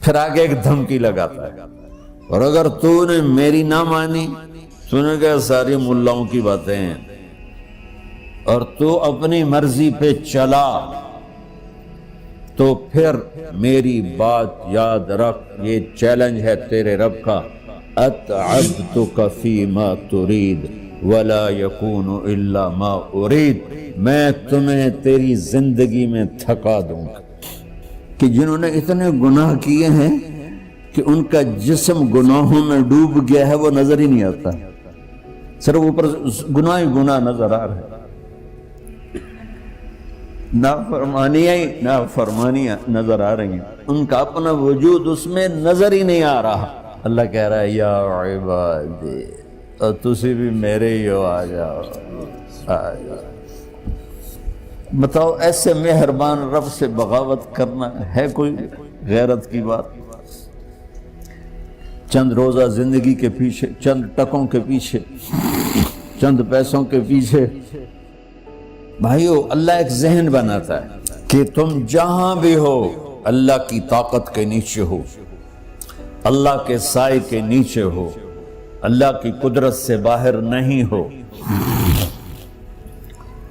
پھر آگے ایک دھمکی لگاتا ہے، اور اگر تو نے میری نہ مانی، تو نے کہا ساری ملاؤں کی باتیں ہیں، اور تو اپنی مرضی پہ چلا، تو پھر میری بات یاد رکھ، یہ چیلنج ہے تیرے رب کا، اتعبتک فیما ترید ولا یکون الا ما ارید، میں تمہیں تیری زندگی میں تھکا دوں گا۔ کہ جنہوں نے اتنے گناہ کیے ہیں کہ ان کا جسم گناہوں میں ڈوب گیا ہے، وہ نظر ہی نہیں آتا، صرف اوپر گناہ ہی گناہ نظر آ رہا ہے، نافرمانیاں نظر آ رہی ہیں، ان کا اپنا وجود اس میں نظر ہی نہیں آ رہا۔ اللہ کہہ رہا ہے یا عبادی، اور تسی بھی میرے ہی ہو، آ جاؤ آ جاؤ۔ بتاؤ ایسے مہربان رب سے بغاوت کرنا ہے کوئی غیرت کی بات؟ چند روزہ زندگی کے پیچھے، چند ٹکوں کے پیچھے، چند پیسوں کے پیچھے، بھائیو اللہ ایک ذہن بناتا ہے کہ تم جہاں بھی ہو اللہ کی طاقت کے نیچے ہو، اللہ کے سائے کے نیچے ہو، اللہ کی قدرت سے باہر نہیں ہو۔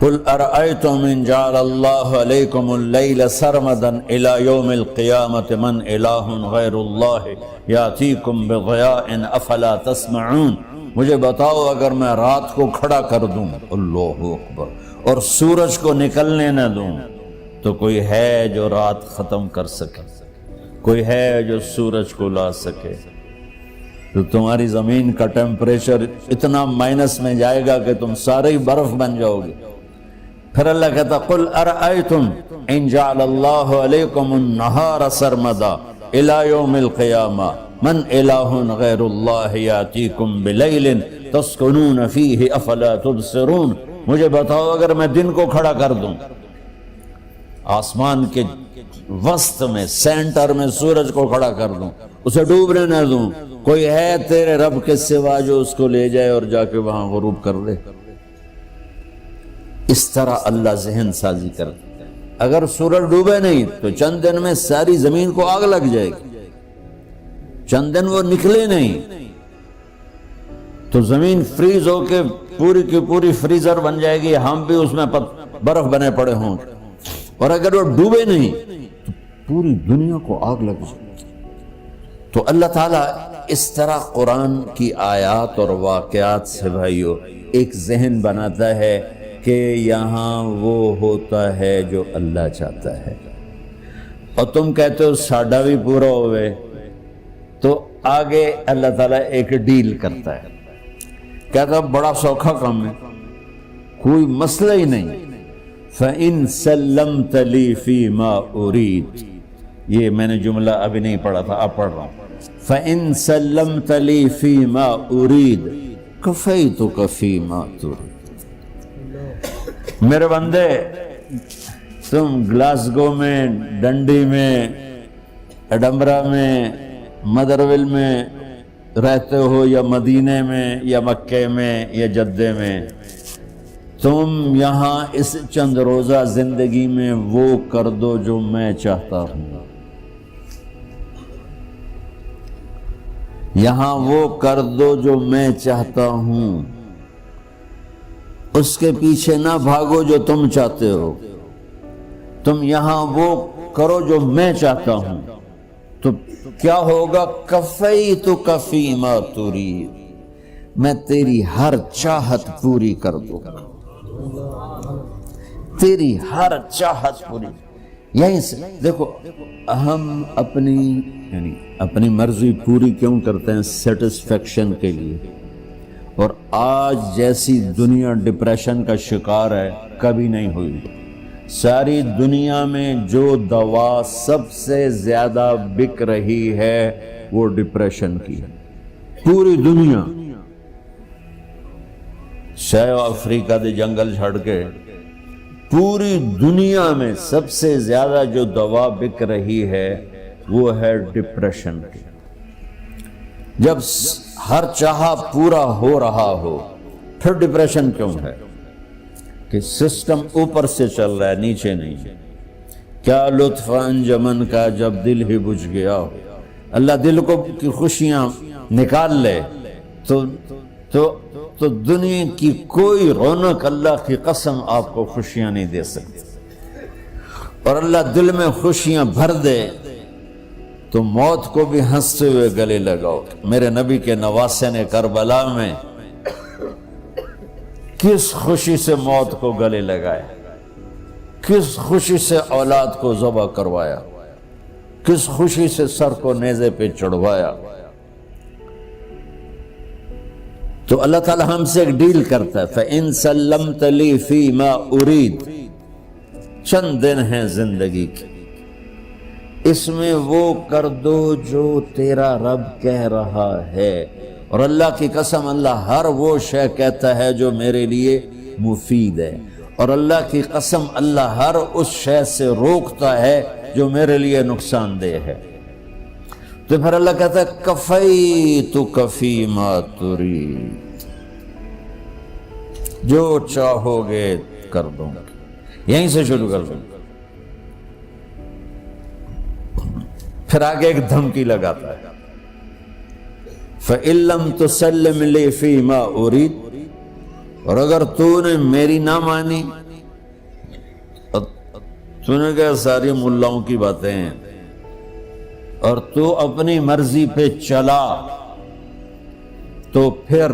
قل ارأيتم ان جعل الله عليكم الليل سرمدا الى يوم القيامة من اله غير الله ياتيكم بضياء افلا تسمعون، مجھے بتاؤ اگر میں رات کو کھڑا کر دوں، اللہ اکبر، اور سورج کو نکلنے نہ دوں، تو کوئی ہے جو رات ختم کر سکے؟ کوئی ہے جو سورج کو لا سکے؟ تو تمہاری زمین کا ٹیمپریچر اتنا مائنس میں جائے گا کہ تم سارے ہی برف بن جاؤ گے۔ پھر اللہ کہتا قل ارأیتم ان جعل اللہ علیکم النہار سرمدا الى یوم القیامہ من الہ غیر اللہ یاتیکم بلیل تسکنون فیہ افلا تبصرون، مجھے بتاؤ اگر میں دن کو کھڑا کر دوں، آسمان کے وسط میں سینٹر میں سورج کو کھڑا کر دوں، اسے ڈوبنے نہ دوں، کوئی ہے تیرے رب کے سوا جو اس کو لے جائے اور جا کے وہاں غروب کر دے؟ اس طرح اللہ ذہن سازی کرتا ہے۔ اگر سورج ڈوبے نہیں تو چند دن میں ساری زمین کو آگ لگ جائے گی، چند دن وہ نکلے نہیں تو زمین فریز ہو کے پوری کی پوری فریزر بن جائے گی، ہم بھی اس میں برف بنے پڑے ہوں، اور اگر وہ ڈوبے نہیں تو پوری دنیا کو آگ لگ جائے گی۔ تو اللہ تعالیٰ اس طرح قرآن کی آیات اور واقعات سے بھائیو ایک ذہن بناتا ہے کہ یہاں وہ ہوتا ہے جو اللہ چاہتا ہے، اور تم کہتے ہو ساڈا بھی پورا ہوئے، تو آگے اللہ تعالیٰ ایک ڈیل کرتا ہے، کہتا بڑا سوکھا کام ہے، کوئی مسئلہ ہی نہیں، فَإِن سَلَّمْتَ لِي فِي مَا أُرِيد، یہ میں نے جملہ ابھی نہیں پڑھا تھا، اب پڑھ رہا ہوں، فَإِن سَلَّمْتَ لِي فِي مَا أُرِيد كَفَيْتُكَ فِي مَا تُرِيد۔ میرے بندے، تم گلاسگو میں، ڈنڈی میں، ایڈمبرا میں، مدرول میں رہتے ہو، یا مدینے میں، یا مکے میں، یا جدے میں، تم یہاں اس چند روزہ زندگی میں وہ کر دو جو میں چاہتا ہوں، یہاں وہ کر دو جو میں چاہتا ہوں، اس کے پیچھے نہ بھاگو جو تم چاہتے ہو، تم یہاں وہ کرو جو میں چاہتا ہوں، تو کیا ہوگا؟ کفیتک فیما ترید، میں تیری ہر چاہت پوری کر دوں گا، تیری ہر چاہت پوری۔ یہیں سے دیکھو ہم اپنی مرضی پوری کیوں کرتے ہیں؟ سیٹسفیکشن کے لیے، اور آج جیسی دنیا ڈپریشن کا شکار ہے کبھی نہیں ہوئی۔ ساری دنیا میں جو دوا سب سے زیادہ بک رہی ہے وہ ڈپریشن کی، پوری دنیا، شاید افریقہ دے جنگل چھڑ کے پوری دنیا میں سب سے زیادہ جو دوا بک رہی ہے وہ ہے ڈپریشن کی۔ جب ہر چاہا پورا ہو رہا ہو پھر ڈپریشن کیوں ہے؟ کہ سسٹم اوپر سے چل رہا ہے، نیچے نہیں۔ کیا لطف انجمن کا جب دل ہی بجھ گیا ہو، اللہ دل کو کی خوشیاں نکال لے تو دنیا کی کوئی رونق اللہ کی قسم آپ کو خوشیاں نہیں دے سکتی، اور اللہ دل میں خوشیاں بھر دے تو موت کو بھی ہنستے ہوئے گلے لگاؤ۔ میرے نبی کے نواسے نے کربلا میں کس خوشی سے موت کو گلے لگایا، کس خوشی سے اولاد کو ذبح کروایا، کس خوشی سے سر کو نیزے پہ چڑھوایا۔ تو اللہ تعالی ہم سے ایک ڈیل کرتا ہے، فَإِن سَلَّمْتَ لِي فِي مَا أُرِيد، چند دن ہیں زندگی کی، اس میں وہ کر دو جو تیرا رب کہہ رہا ہے۔ اور اللہ کی قسم اللہ ہر وہ شے کہتا ہے جو میرے لیے مفید ہے، اور اللہ کی قسم اللہ ہر اس شے سے روکتا ہے جو میرے لیے نقصان دہ ہے۔ تو پھر اللہ کہتا ہے کفیتک فی ما ترید، جو چاہو گے کر دوں گا، یہیں سے شروع کر دوں گا۔ پھر آگے ایک دھمکی لگاتا ہے، فَإِن لَّمْ تُسَلِّمْ لِي فِي مَا أُرِيدُ، اور اگر تو نے میری نہ مانی، تو نے کہا ساری ملاؤں کی باتیں ہیں، اور تو اپنی مرضی پہ چلا، تو پھر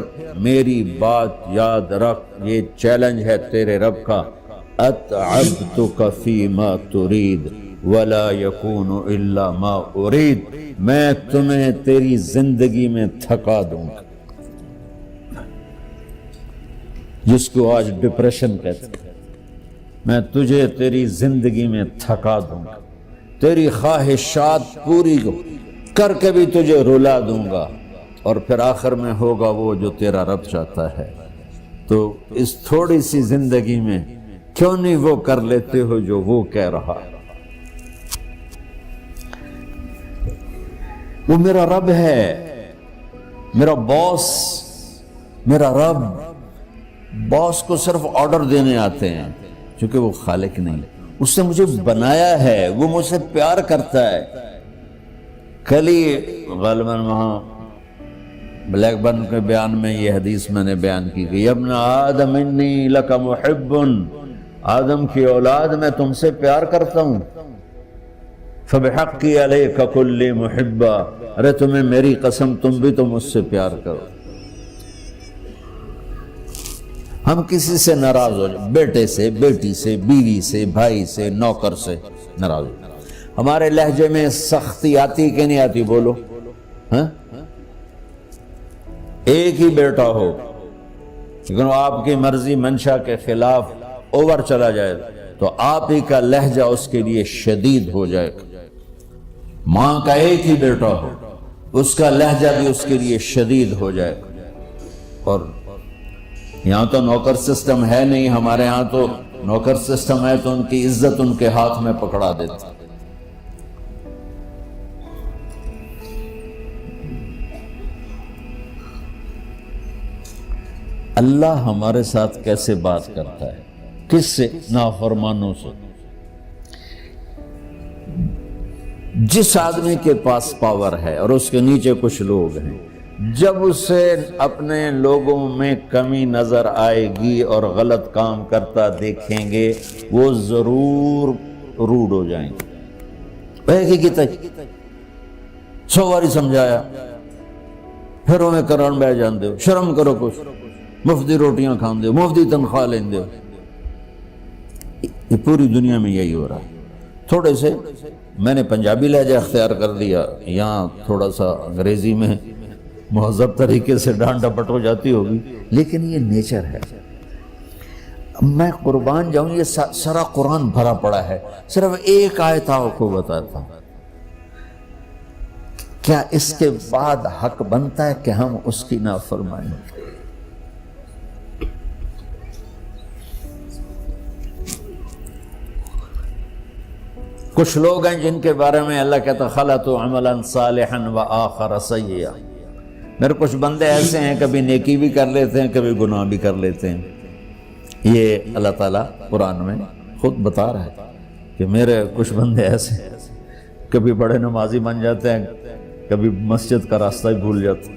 میری بات یاد رکھ، یہ چیلنج ہے تیرے رب کا، أَتْعَبْتُكَ فِي مَا تُرِيدُ وَلَا يَكُونُ إِلَّا مَا أُرِيدُ، میں تمہیں تیری زندگی میں تھکا دوں گا، جس کو آج ڈپریشن کہتے ہیں، میں تجھے تیری زندگی میں تھکا دوں گا، تیری خواہشات پوری کر کے بھی تجھے رلا دوں گا، اور پھر آخر میں ہوگا وہ جو تیرا رب چاہتا ہے۔ تو اس تھوڑی سی زندگی میں کیوں نہیں وہ کر لیتے ہو جو وہ کہہ رہا ہے؟ وہ میرا رب ہے، میرا باس، میرا رب۔ باس کو صرف آرڈر دینے آتے ہیں، چونکہ وہ خالق نہیں، اس نے مجھے بنایا ہے، وہ مجھ سے پیار کرتا ہے۔ کل ہی غالباً وہاں بلیک برن کے بیان میں یہ حدیث میں نے بیان کی کہ ابن آدم انی لک محب، آدم کی اولاد میں تم سے پیار کرتا ہوں، فبحقی علیک کل محبا، ارے تمہیں میری قسم تم بھی تو مجھ سے پیار کرو۔ ہم کسی سے ناراض ہو جائیں، بیٹے سے، بیٹی سے، بیوی سے، بھائی سے، نوکر سے ناراض ہو جائیں، ہمارے لہجے میں سختی آتی کہ نہیں آتی؟ بولو ہاں؟ ایک ہی بیٹا ہو لیکن وہ آپ کی مرضی منشا کے خلاف اوور چلا جائے تو آپ ہی کا لہجہ اس کے لیے شدید ہو جائے گا۔ ماں کا ایک ہی بیٹا ہو، اس کا لہجہ بھی اس کے لیے شدید ہو جائے گا۔ اور یہاں تو نوکر سسٹم ہے نہیں، ہمارے ہاں تو نوکر سسٹم ہے تو ان کی عزت ان کے ہاتھ میں پکڑا دیتا۔ اللہ ہمارے ساتھ کیسے بات کرتا ہے؟ کس سے؟ نافرمانوں سے۔ جس آدمی کے پاس پاور ہے اور اس کے نیچے کچھ لوگ ہیں، جب اسے اپنے لوگوں میں کمی نظر آئے گی اور غلط کام کرتا دیکھیں گے، وہ ضرور روڈ ہو جائیں گے۔ ایک ہی کی تک 100 باری سمجھایا، پھر انہیں کرن بہ جان دے، شرم کرو، کچھ مفتی روٹیاں کھان دے، مفتی تنخواہ لیں دے۔ یہ پوری دنیا میں یہی ہو رہا ہے۔ تھوڑے سے میں نے پنجابی لہجہ اختیار کر لیا، یہاں تھوڑا سا انگریزی میں مہذب طریقے سے ڈانٹ ڈپٹ ہو جاتی ہوگی، لیکن یہ نیچر ہے۔ میں قربان جاؤں، یہ سارا قرآن بھرا پڑا ہے، صرف ایک آیت آپ کو بتاتا ہوں۔ کیا اس کے بعد حق بنتا ہے کہ ہم اس کی نافرمانی کریں؟ کچھ لوگ ہیں جن کے بارے میں اللہ کہتا خلطوا عملا صالحا وآخر سیئا۔ میرے کچھ بندے ایسے ہیں، کبھی نیکی بھی کر لیتے ہیں، کبھی گناہ بھی کر لیتے ہیں۔ یہ اللہ تعالیٰ قرآن میں خود بتا رہا ہے کہ میرے کچھ بندے ایسے ہیں، کبھی بڑے نمازی بن جاتے ہیں، کبھی مسجد کا راستہ ہی بھول جاتا.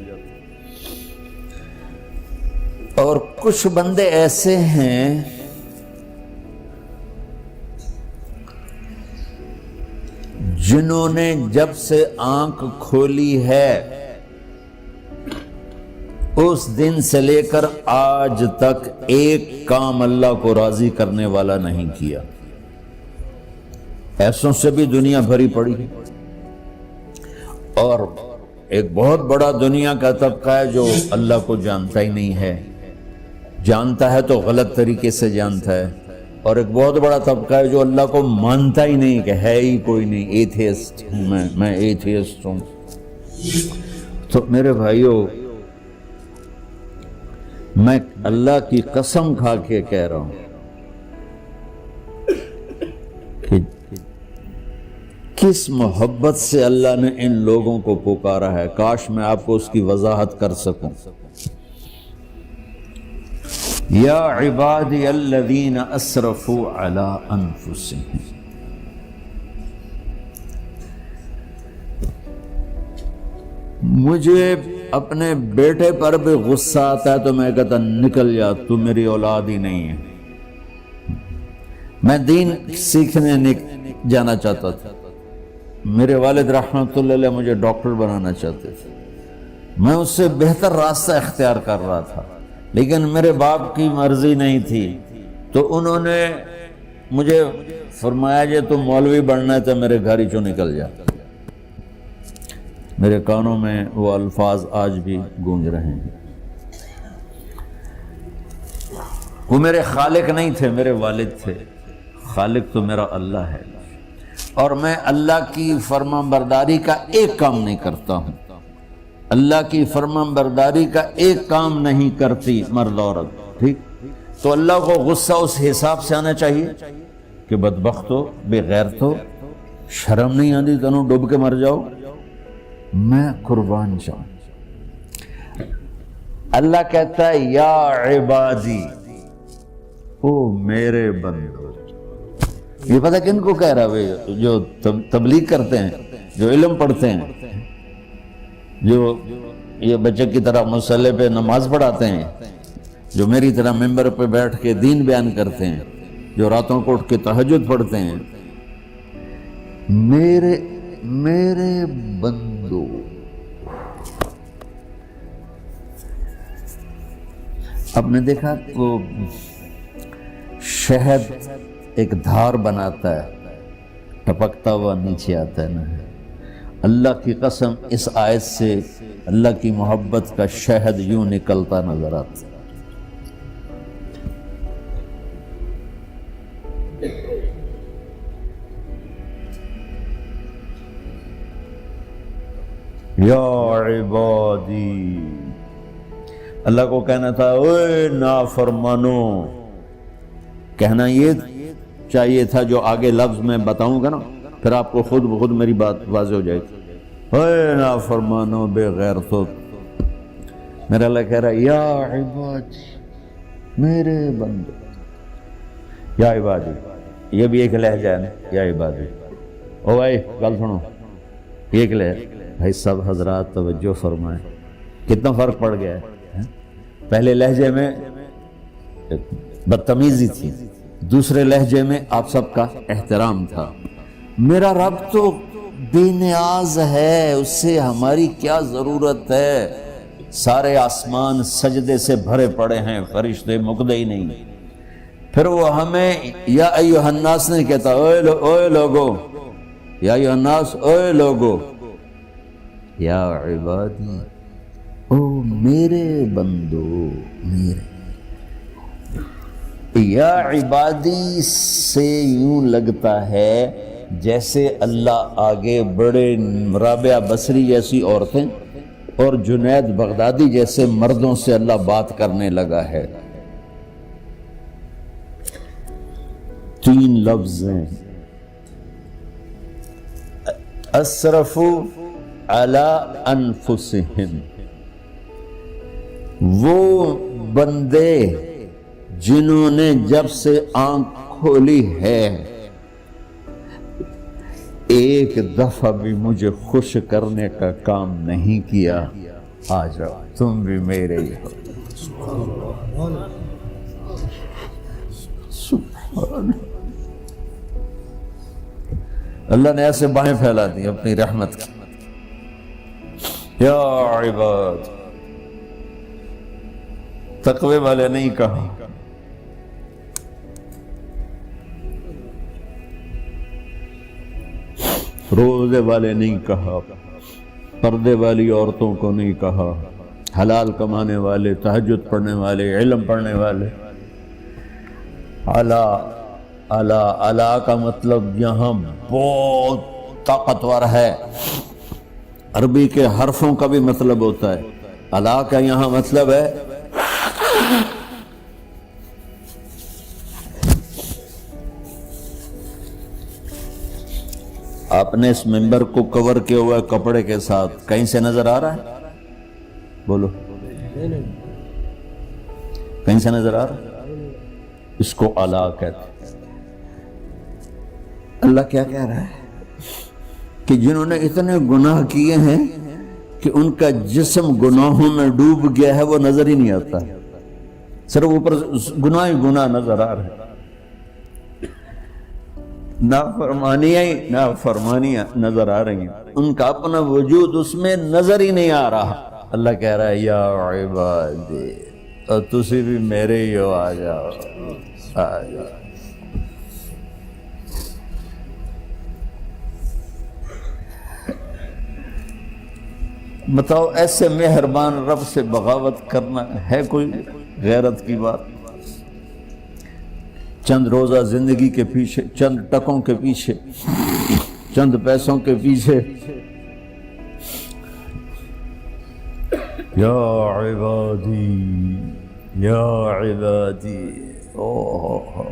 اور کچھ بندے ایسے ہیں جنہوں نے جب سے آنکھ کھولی ہے اس دن سے لے کر آج تک ایک کام اللہ کو راضی کرنے والا نہیں کیا. ایسوں سے بھی دنیا بھری پڑی ہے. اور ایک بہت بڑا دنیا کا طبقہ ہے جو اللہ کو جانتا ہی نہیں ہے، جانتا ہے تو غلط طریقے سے جانتا ہے. اور ایک بہت بڑا طبقہ ہے جو اللہ کو مانتا ہی نہیں کہ ہے ہی کوئی نہیں، ایتھیسٹ ہوں میں ایتھیسٹ ہوں. تو میرے بھائیوں، میں اللہ کی قسم کھا کے کہہ رہا ہوں کہ کس محبت سے اللہ نے ان لوگوں کو پکارا ہے، کاش میں آپ کو اس کی وضاحت کر سکوں. یا عبادی الذین اسرفوا علی انفسہم. مجھے اپنے بیٹے پر بھی غصہ آتا ہے تو میں کہتا نکل جا، تو میری اولاد ہی نہیں ہے. میں دین سیکھنے جانا چاہتا تھا. میرے والد رحمۃ اللہ علیہ مجھے ڈاکٹر بنانا چاہتے تھے. میں اس سے بہتر راستہ اختیار کر رہا تھا، لیکن میرے باپ کی مرضی نہیں تھی. تو انہوں نے مجھے فرمایا جی تو مولوی بننا ہے تو میرے گھر ہی چوں نکل جا. میرے کانوں میں وہ الفاظ آج بھی گونج رہے ہیں. وہ میرے خالق نہیں تھے، میرے والد تھے. خالق تو میرا اللہ ہے، اور میں اللہ کی فرمان برداری کا ایک کام نہیں کرتا ہوں. اللہ کی فرمان برداری کا ایک کام نہیں کرتی مرد عورت. ٹھیک، تو اللہ کو غصہ اس حساب سے آنا چاہیے کہ بدبخت ہو، بے غیرت ہو، شرم نہیں آتی تنوں ڈوب کے مر جاؤ. میں قربان جاؤں. اللہ کہتا ہے یا عبادی، او میرے بندو. یہ پتہ کن کو کہہ رہا ہے؟ جو تبلیغ کرتے ہیں، جو علم پڑھتے ہیں، جو یہ بچے کی طرح مصلی پہ نماز پڑھاتے ہیں، جو میری طرح ممبر پہ بیٹھ کے دین بیان کرتے ہیں، جو راتوں کو اٹھ کے تہجد پڑھتے ہیں. میرے بندو، آپ نے دیکھا وہ شہد ایک دھار بناتا ہے، ٹپکتا ہوا نیچے آتا ہے نا. اللہ کی قسم اس آیت سے اللہ کی محبت کا شہد یوں نکلتا نظر آتا. یا عبادی، اللہ کو کہنا تھا اوے نافرمانو. کہنا یہ چاہیے تھا جو آگے لفظ میں بتاؤں گا نا، پھر آپ کو خود بخود میری بات واضح ہو جائے گی. اوے نافرمانو، بے غیرتو. میرا اللہ کہہ رہا ہے یا عبادی، میرے بندے. یا عبادی یہ بھی ایک لہجہ ہے نا، یا عبادی. او بھائی گل سنو، ایک لہجہ. بھائی سب حضرات توجہ فرمائیں، کتنا فرق پڑ گیا ہے. پہلے لہجے میں بدتمیزی تھی، دوسرے لہجے میں آپ سب کا احترام تھا. میرا رب تو بے نیاز ہے، اس سے ہماری کیا ضرورت ہے. سارے آسمان سجدے سے بھرے پڑے ہیں، فرشتے مقدے ہی نہیں. پھر وہ ہمیں یا ایھا الناس نہیں کہتا، اوے لوگو، یا ایھا الناس، اوے لوگو. یا عبادی، او میرے بندو، میرے. یا عبادی سے یوں لگتا ہے جیسے اللہ آگے بڑے رابعہ بصری جیسی عورتیں اور جنید بغدادی جیسے مردوں سے اللہ بات کرنے لگا ہے. 3 لفظ ہیں، اسرفوا علی انفسہم. وہ بندے جنہوں نے جب سے آنکھ کھولی ہے ایک دفعہ بھی مجھے خوش کرنے کا کام نہیں کیا، آ جاؤ تم بھی میرے ہی ہو۔ سبحان اللہ نے ایسے باہیں پھیلا دی اپنی رحمت کی۔ یا عباد، تقوی والے نہیں کہا، روزے والے نہیں کہا، پردے والی عورتوں کو نہیں کہا، حلال کمانے والے، تہجد پڑھنے والے، علم پڑھنے والے۔ اعلیٰ اعلیٰ اعلیٰ کا مطلب یہاں بہت طاقتور ہے، عربی کے حرفوں کا بھی مطلب ہوتا ہے۔ اعلیٰ کا یہاں مطلب ہے آپ نے اس ممبر کو کور کیا ہوا ہے کپڑے کے ساتھ، کہیں سے نظر آ رہا ہے؟ بولو، کہیں سے نظر آ رہا ہے؟ اس کو اعلیٰ کہتے ہیں۔ اللہ کیا کہہ رہا ہے کہ جنہوں نے اتنے گناہ کیے ہیں کہ ان کا جسم گناہوں میں ڈوب گیا ہے، وہ نظر ہی نہیں آتا، صرف اوپر گناہ ہی گناہ نظر آ رہے ہیں، نافرمانیاں نظر آ رہی ہیں، ان کا اپنا وجود اس میں نظر ہی نہیں آ رہا۔ اللہ کہہ رہا ہے یا عبادی، اور تسی بھی میرے ہی ہو، آ جاؤ آ جاؤ۔ بتاؤ ایسے مہربان رب سے بغاوت کرنا ہے کوئی غیرت کی بات؟ چند روزہ زندگی کے پیچھے، چند ٹکوں کے پیچھے، چند پیسوں کے پیچھے، یا عبادی یا عبادی، اوہ